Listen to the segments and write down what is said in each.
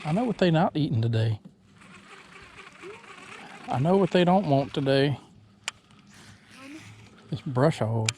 I know what they not eating today. I know what they don't want today. It's brush hog.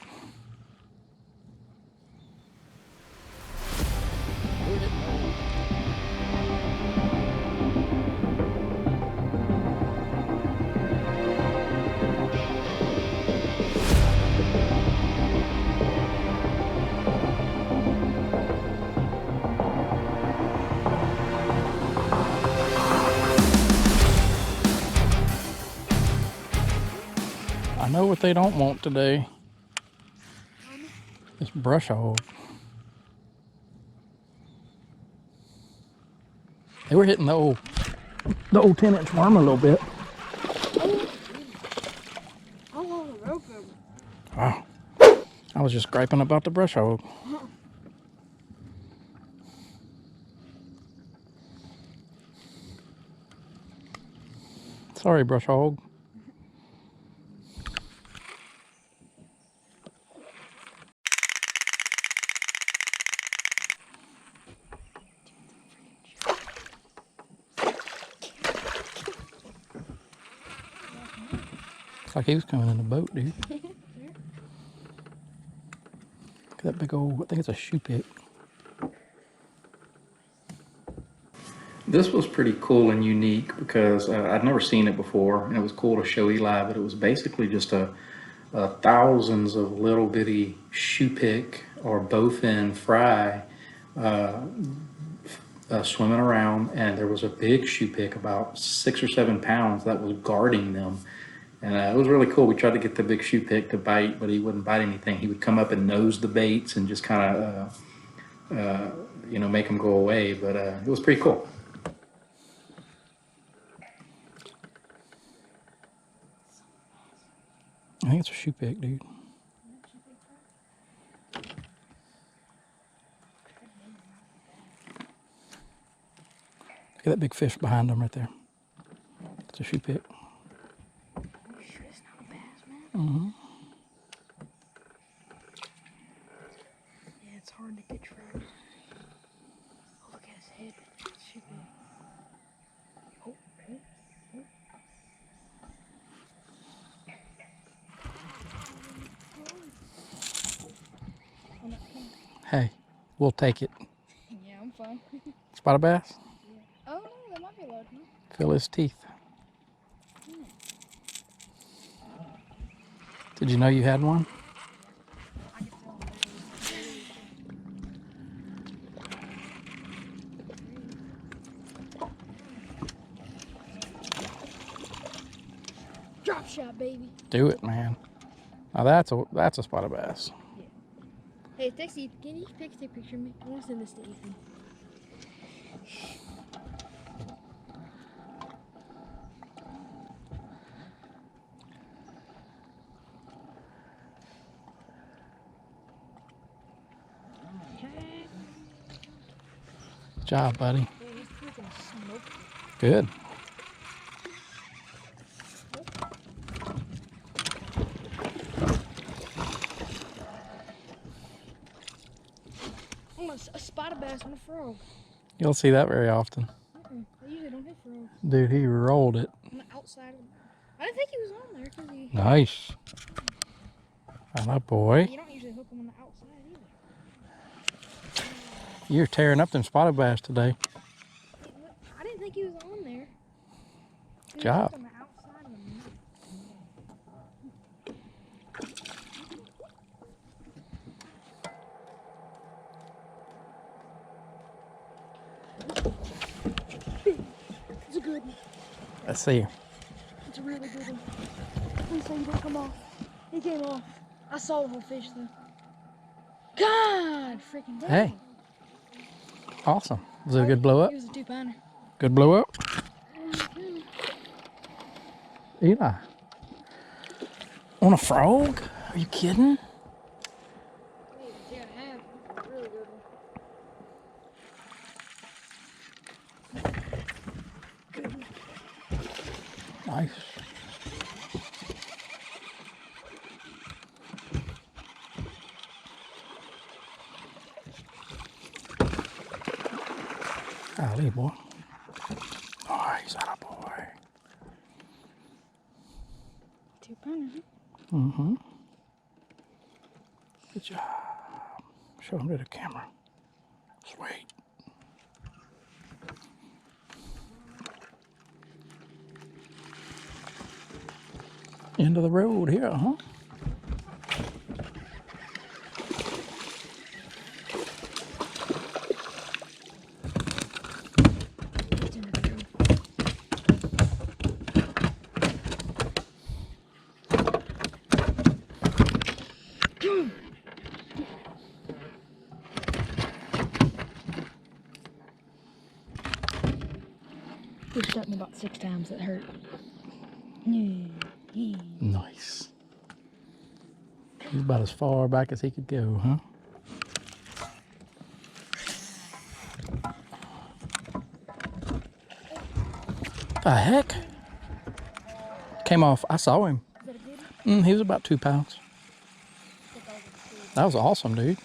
I know what they don't want today. It's brush hog. They were hitting the old 10-inch worm a little bit. Wow. I was just griping about the brush hog. Sorry, brush hog. Looks like he was coming in a boat, dude. Look at that big old, I think it's a Choupique. This was pretty cool and unique because I'd never seen it before, and it was cool to show Eli, but it was basically just thousands of little bitty Choupique or bowfin fry swimming around, and there was a big Choupique about 6 or 7 pounds that was guarding them. And it was really cool. We tried to get the big Choupique to bite, but he wouldn't bite anything. He would come up and nose the baits and just kind of, make them go away. But it was pretty cool. I think it's a Choupique, dude. Look at that big fish behind them right there. It's a Choupique. Mm-hmm. Yeah, it's hard to get trapped. Oh, look at his head. It should be. Oh, Hey, we'll take it. Yeah, I'm fine. Spotted bass? Yeah. Oh, no, that might be a large one. Feel his teeth. Did you know you had one? I can feel him. Drop shot, baby. Do it, man. Now that's a spotted bass. Yeah. Hey, Texie, can you take a picture of me? I want to send this to Ethan. Good job, buddy. Yeah, he's freaking smoked. Good. A spotted bass on a frog. You don't see that very often. I usually don't hit frogs. Dude, he rolled it. On the outside of I didn't think he was on there because he. Nice. Hello, boy. You don't usually hook them on the outside either. You're tearing up them spotted bass today. I didn't think he was on there. Good job. On the outside of them. It's a good one. Let's see. It's a really good one. Please say he don't come off. He came off. I saw the whole fish though. God freaking damn. Hey. Awesome. Was it a good blow up? It was a 2-pounder. Good blow up? Eli. On a frog? Are you kidding? Yeah, I have. Really good one. Nice. Golly, boy. Mm-hmm. Good job. Show him to the camera. Sweet. End of the road here, huh? We've stuck him about 6 times. That hurt. Nice. He's about as far back as he could go, huh? The heck? Came off. I saw him. Is that a good? He was about 2 pounds. That was awesome, dude.